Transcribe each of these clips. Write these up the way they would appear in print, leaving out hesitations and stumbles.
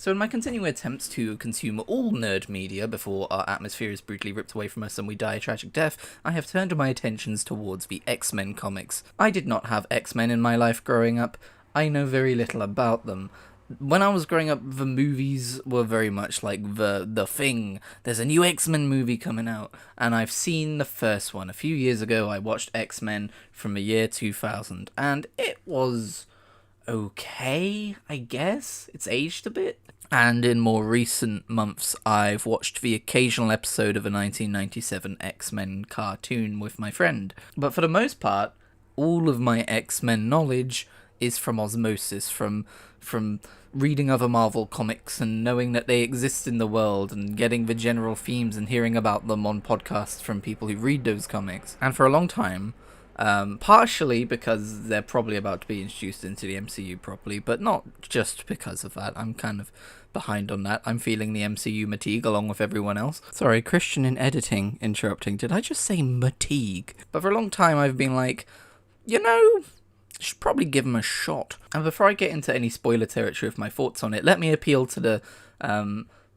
So in my continuing attempts to consume all nerd media before our atmosphere is brutally ripped away from us and we die a tragic death, I have turned my attentions towards the X-Men comics. I did not have X-Men in my life growing up. I know very little about them. When I was growing up, the movies were very much like the thing. There's a new X-Men movie coming out, and I've seen the first one. A few years ago, I watched X-Men from the year 2000, and it was okay, I guess. It's aged a bit. And in more recent months, I've watched the occasional episode of a 1997 X-Men cartoon with my friend. But for the most part, all of my X-Men knowledge is from osmosis, from reading other Marvel comics and knowing that they exist in the world and getting the general themes and hearing about them on podcasts from people who read those comics. And for a long time, partially because they're probably about to be introduced into the MCU properly, but not just because of that. I'm kind of behind on that. I'm feeling the MCU fatigue along with everyone else. Sorry, Christian in editing interrupting. Did I just say fatigue? But for a long time I've been like, should probably give them a shot. And before I get into any spoiler territory of my thoughts on it, let me appeal to the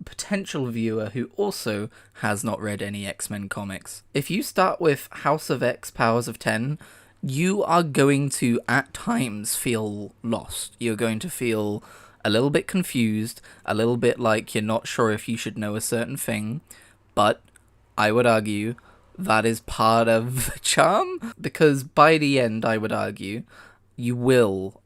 potential viewer who also has not read any X-Men comics. If you start with House of X, Powers of 10, you are going to, at times, feel lost. You're going to feel a little bit confused, a little bit like you're not sure if you should know a certain thing, but I would argue that is part of the charm, because by the end, I would argue, you will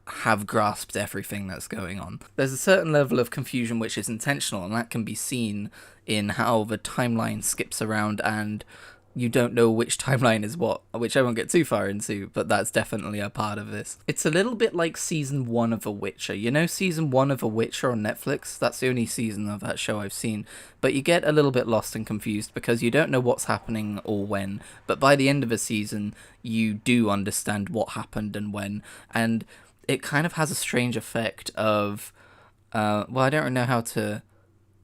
have grasped everything that's going on. There's a certain level of confusion which is intentional, and that can be seen in how the timeline skips around and you don't know which timeline is what, which I won't get too far into, but that's definitely a part of this. It's a little bit like season 1 of The Witcher. You know season 1 of The Witcher on Netflix? That's the only season of that show I've seen. But you get a little bit lost and confused because you don't know what's happening or when. But by the end of a season, you do understand what happened and when. And it kind of has a strange effect of, I don't really know how to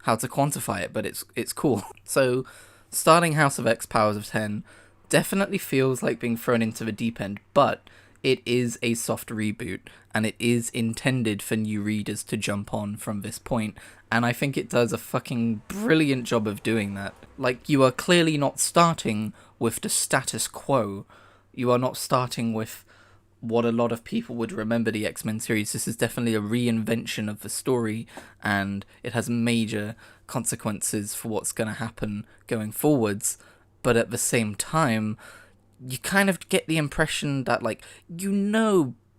quantify it, but it's cool. So starting House of X, Powers of 10 definitely feels like being thrown into the deep end, but it is a soft reboot, and it is intended for new readers to jump on from this point, and I think it does a fucking brilliant job of doing that. Like, you are clearly not starting with the status quo. You are not starting with what a lot of people would remember the X-Men series. This is definitely a reinvention of the story, and it has major consequences for what's going to happen going forwards. But at the same time, you kind of get the impression that,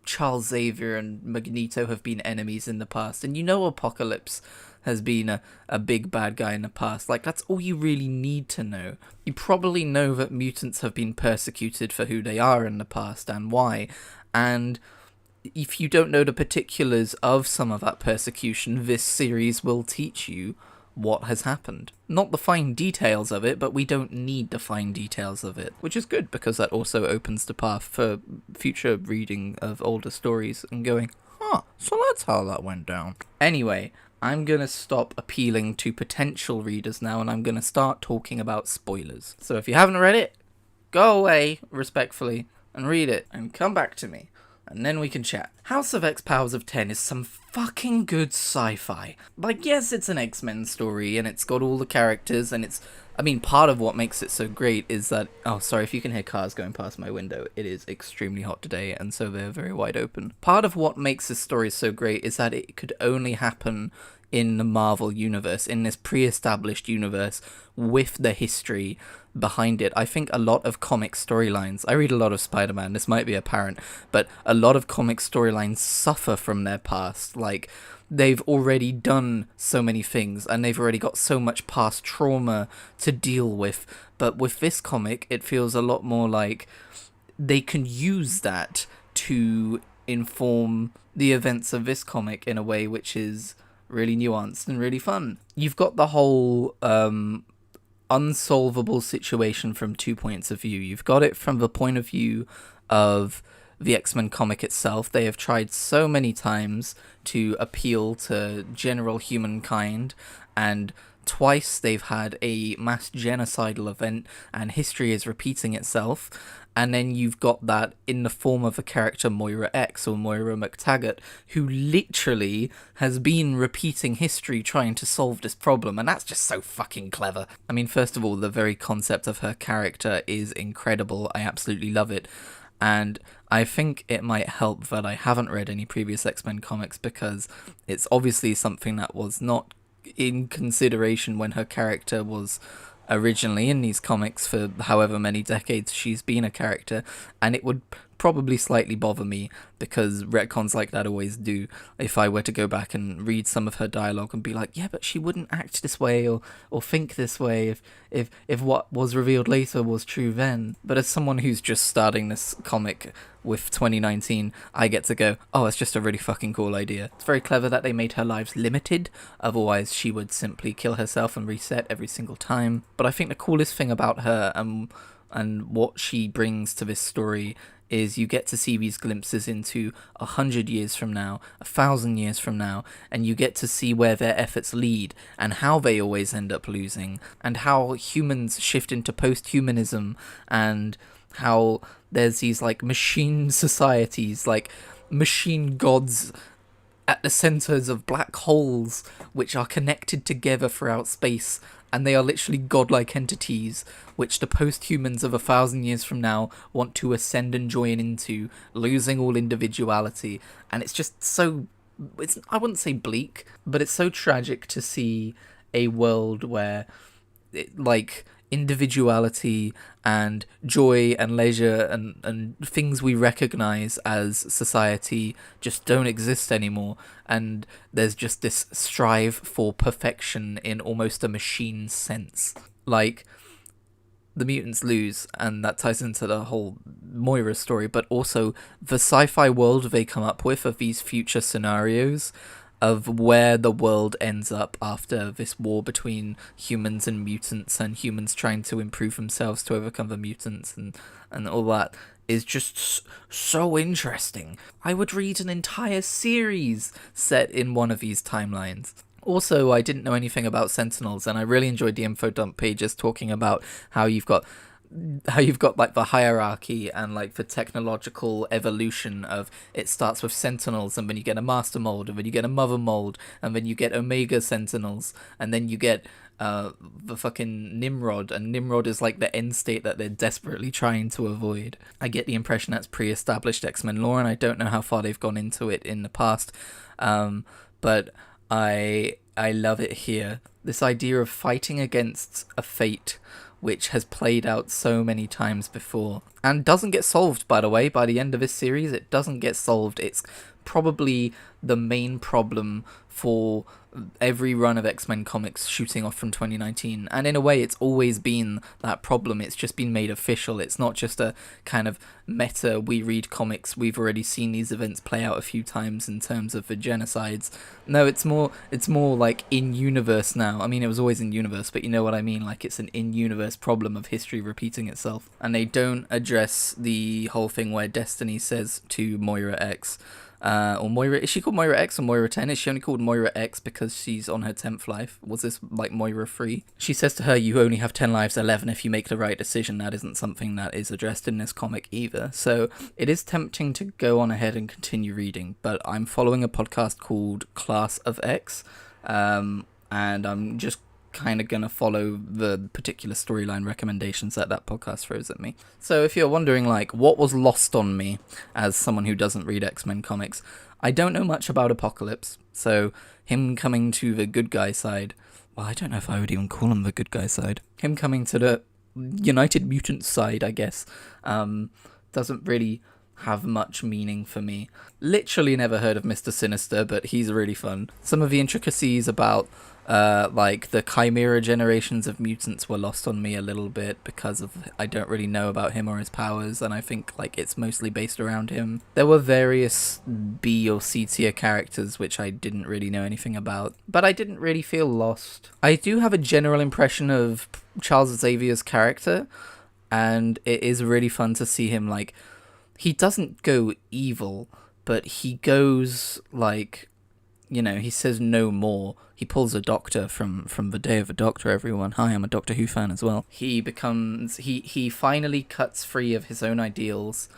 Charles Xavier and Magneto have been enemies in the past, and Apocalypse has been a big bad guy in the past. Like, that's all you really need to know. You probably know that mutants have been persecuted for who they are in the past and why, and if you don't know the particulars of some of that persecution, this series will teach you what has happened. Not the fine details of it, but we don't need the fine details of it, which is good because that also opens the path for future reading of older stories and going, so that's how that went down. Anyway, I'm going to stop appealing to potential readers now, and I'm going to start talking about spoilers. So if you haven't read it, go away, respectfully, and read it, and come back to me, and then we can chat. House of X, Powers of 10 is some fucking good sci-fi. Like, yes, it's an X-Men story, and it's got all the characters, and part of what makes it so great is that, sorry if you can hear cars going past my window, it is extremely hot today, and so they're very wide open. Part of what makes this story so great is that it could only happen in the Marvel universe, in this pre-established universe with the history behind it. I think a lot of comic storylines, I read a lot of Spider-Man, this might be apparent, but a lot of comic storylines suffer from their past. Like, they've already done so many things, and they've already got so much past trauma to deal with, but with this comic, it feels a lot more like they can use that to inform the events of this comic in a way which is really nuanced and really fun. You've got the whole unsolvable situation from 2 points of view. You've got it from the point of view of the X-Men comic itself. They have tried so many times to appeal to general humankind and twice they've had a mass genocidal event and history is repeating itself. And then you've got that in the form of a character, Moira X or Moira McTaggart, who literally has been repeating history trying to solve this problem. And that's just so fucking clever. I mean, first of all, the very concept of her character is incredible. I absolutely love it. And I think it might help that I haven't read any previous X-Men comics, because it's obviously something that was not in consideration when her character was originally in these comics for however many decades she's been a character, and it would probably slightly bother me, because retcons like that always do, if I were to go back and read some of her dialogue and be like, yeah, but she wouldn't act this way or think this way if what was revealed later was true then. But as someone who's just starting this comic with 2019, I get to go, oh, it's just a really fucking cool idea. It's very clever that they made her lives limited, otherwise she would simply kill herself and reset every single time. But I think the coolest thing about her and what she brings to this story is you get to see these glimpses into 100 years from now, 1,000 years from now, and you get to see where their efforts lead and how they always end up losing, and how humans shift into post-humanism, and how there's these like machine societies, like machine gods at the centers of black holes which are connected together throughout space, and they are literally godlike entities which the post-humans of 1,000 years from now want to ascend and join into, losing all individuality. And it's just so, I wouldn't say bleak, but it's so tragic to see a world where individuality and joy and leisure and things we recognize as society just don't exist anymore, and there's just this strive for perfection in almost a machine sense. Like, the mutants lose, and that ties into the whole Moira story, but also the sci-fi world they come up with of these future scenarios of where the world ends up after this war between humans and mutants, and humans trying to improve themselves to overcome the mutants, and all that is just so interesting. I would read an entire series set in one of these timelines. Also, I didn't know anything about Sentinels, and I really enjoyed the info dump pages talking about how you've got like the hierarchy and like the technological evolution of, it starts with Sentinels, and then you get a Master Mold, and then you get a Mother Mold, and then you get Omega Sentinels, and then you get the fucking Nimrod, and Nimrod is like the end state that they're desperately trying to avoid. I get the impression that's pre-established X-Men lore, and I don't know how far they've gone into it in the past, but I love it here. This idea of fighting against a fate which has played out so many times before, and doesn't get solved, by the way. By the end of this series, it doesn't get solved. It's probably the main problem for every run of X-Men comics shooting off from 2019, and in a way it's always been that problem. It's just been made official. It's not just a kind of meta, we read comics, we've already seen these events play out a few times in terms of the genocides. No, it's more like in-universe now. I mean, it was always in-universe, but you know what I mean, like it's an in-universe problem of history repeating itself. And they don't address the whole thing where Destiny says to Moira X, or Moira, is she called Moira X or Moira 10? Is she only called Moira X because she's on her 10th life? Was this like Moira 3? She says to her, you only have 10 lives, 11 if you make the right decision. That isn't something that is addressed in this comic either. So it is tempting to go on ahead and continue reading, but I'm following a podcast called Class of X, and I'm just kind of gonna follow the particular storyline recommendations that podcast throws at me. So if you're wondering, like, what was lost on me as someone who doesn't read X-Men comics, I don't know much about Apocalypse, so him coming to the good guy side, well, I don't know if I would even call him the good guy side, him coming to the United Mutants side, I guess, doesn't really have much meaning for me. Literally never heard of Mr. Sinister, but he's really fun. Some of the intricacies about like the Chimera generations of mutants were lost on me a little bit because of, I don't really know about him or his powers, and I think like it's mostly based around him. There were various B or C tier characters which I didn't really know anything about, but I didn't really feel lost. I do have a general impression of Charles Xavier's character, and it is really fun to see him, like, he doesn't go evil, but he goes like you know, he says no more. He pulls a doctor from the Day of the Doctor, everyone. Hi, I'm a Doctor Who fan as well. He finally cuts free of his own ideals,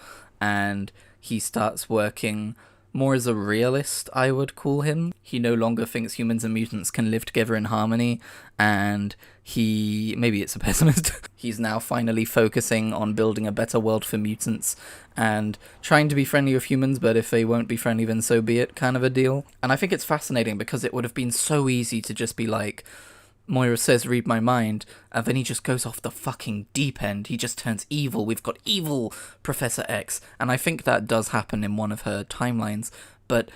and he starts working more as a realist, I would call him. He no longer thinks humans and mutants can live together in harmony, and maybe it's a pessimist. He's now finally focusing on building a better world for mutants and trying to be friendly with humans, but if they won't be friendly, then so be it, kind of a deal. And I think it's fascinating because it would have been so easy to just be like, Moira says, read my mind, and then he just goes off the fucking deep end. He just turns evil. We've got evil Professor X. And I think that does happen in one of her timelines, but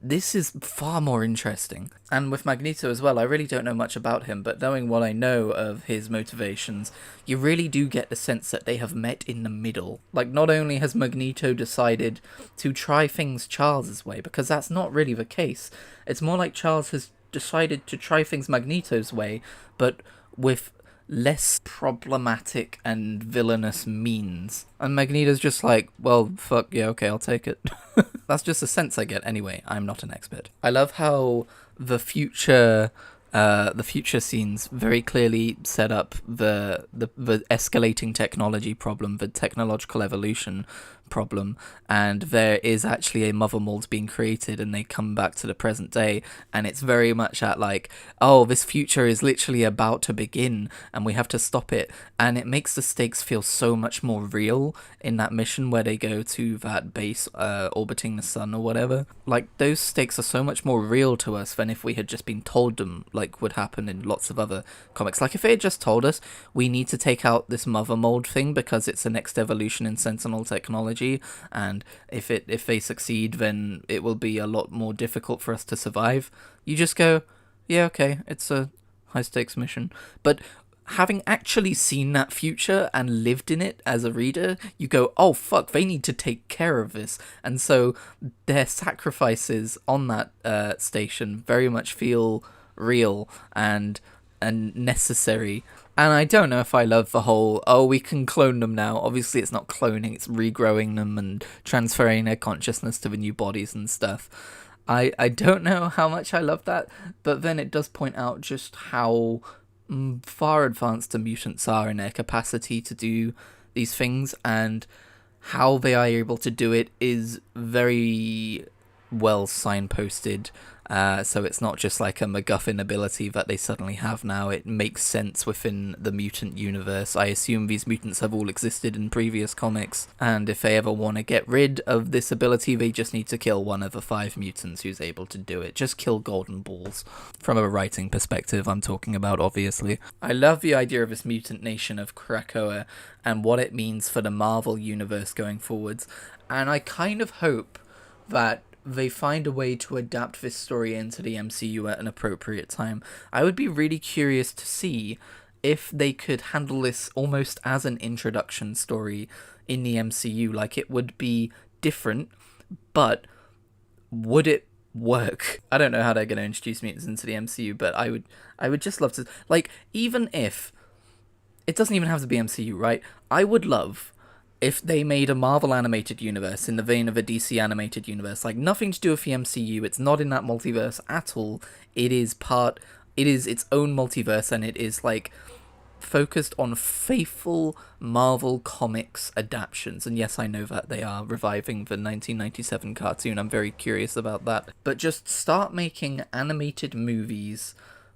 this is far more interesting. And with Magneto as well, I really don't know much about him, but knowing what I know of his motivations, you really do get the sense that they have met in the middle. Like, not only has Magneto decided to try things Charles's way, because that's not really the case. It's more like Charles has decided to try things Magneto's way, but with less problematic and villainous means. And Magneto's just like, well, fuck, yeah, okay, I'll take it. That's just a sense I get anyway. I'm not an expert. I love how the future scenes very clearly set up the escalating technology problem, the technological evolution problem, and there is actually a mother mold being created, and they come back to the present day, and it's very much at like, oh, this future is literally about to begin and we have to stop it. And it makes the stakes feel so much more real in that mission where they go to that base orbiting the sun or whatever. Like, those stakes are so much more real to us than if we had just been told them, like would happen in lots of other comics. Like, if they had just told us we need to take out this mother mold thing because it's the next evolution in Sentinel technology, and if they succeed, then it will be a lot more difficult for us to survive. You just go, yeah, okay, it's a high stakes mission. But having actually seen that future and lived in it as a reader, you go, oh fuck, they need to take care of this. And so their sacrifices on that station very much feel real and necessary. And I don't know if I love the whole, oh, we can clone them now. Obviously it's not cloning, it's regrowing them and transferring their consciousness to the new bodies and stuff. I don't know how much I love that, but then it does point out just how far advanced the mutants are in their capacity to do these things, and how they are able to do it is very well signposted. So it's not just like a MacGuffin ability that they suddenly have now. It makes sense within the mutant universe. I assume these mutants have all existed in previous comics, and if they ever want to get rid of this ability, they just need to kill one of the 5 mutants who's able to do it. Just kill Golden Balls. From a writing perspective, I'm talking about, obviously. I love the idea of this mutant nation of Krakoa and what it means for the Marvel universe going forwards, and I kind of hope that they find a way to adapt this story into the MCU at an appropriate time. I would be really curious to see if they could handle this almost as an introduction story in the MCU. Like, it would be different, but would it work? I don't know how they're going to introduce mutants into the MCU, but I would just love to, like, even if it doesn't even have to be MCU, right? I would love if they made a Marvel animated universe in the vein of a DC animated universe, like nothing to do with the MCU, it's not in that multiverse at all, it is its own multiverse, and it is like focused on faithful Marvel Comics adaptations. And yes, I know that they are reviving the 1997 cartoon, I'm very curious about that, but just start making animated movies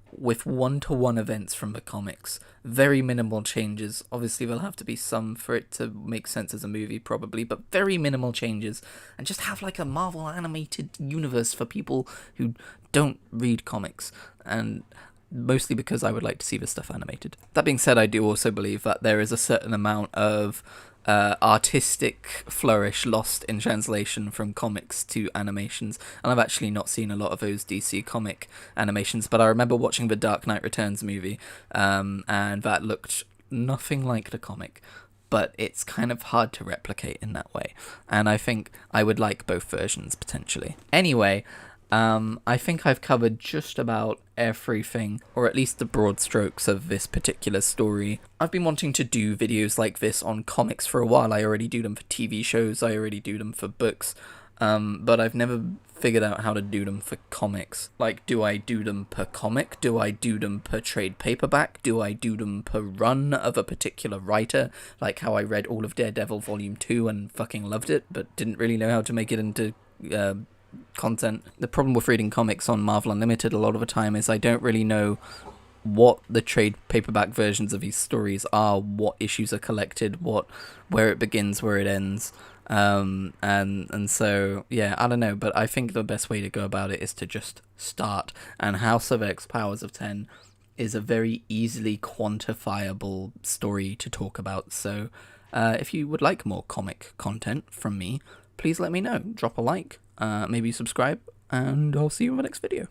with one-to-one events from the comics. Very minimal changes. Obviously, there'll have to be some for it to make sense as a movie, probably, but very minimal changes. And just have, like, a Marvel animated universe for people who don't read comics. And mostly because I would like to see this stuff animated. That being said, I do also believe that there is a certain amount of artistic flourish lost in translation from comics to animations, and I've actually not seen a lot of those DC comic animations, but I remember watching the Dark Knight Returns movie, and that looked nothing like the comic, but it's kind of hard to replicate in that way, and I think I would like both versions potentially. Anyway, I think I've covered just about everything, or at least the broad strokes of this particular story. I've been wanting to do videos like this on comics for a while. I already do them for TV shows, I already do them for books, but I've never figured out how to do them for comics. Like, do I do them per comic? Do I do them per trade paperback? Do I do them per run of a particular writer? Like how I read all of Daredevil Volume 2 and fucking loved it, but didn't really know how to make it into content. The problem with reading comics on Marvel Unlimited a lot of the time is I don't really know what the trade paperback versions of these stories are, what issues are collected, where it begins, where it ends. And so, yeah, I don't know, but I think the best way to go about it is to just start. And House of X Powers of 10 is a very easily quantifiable story to talk about. So if you would like more comic content from me, please let me know. Drop a like, maybe subscribe, and I'll see you in the next video.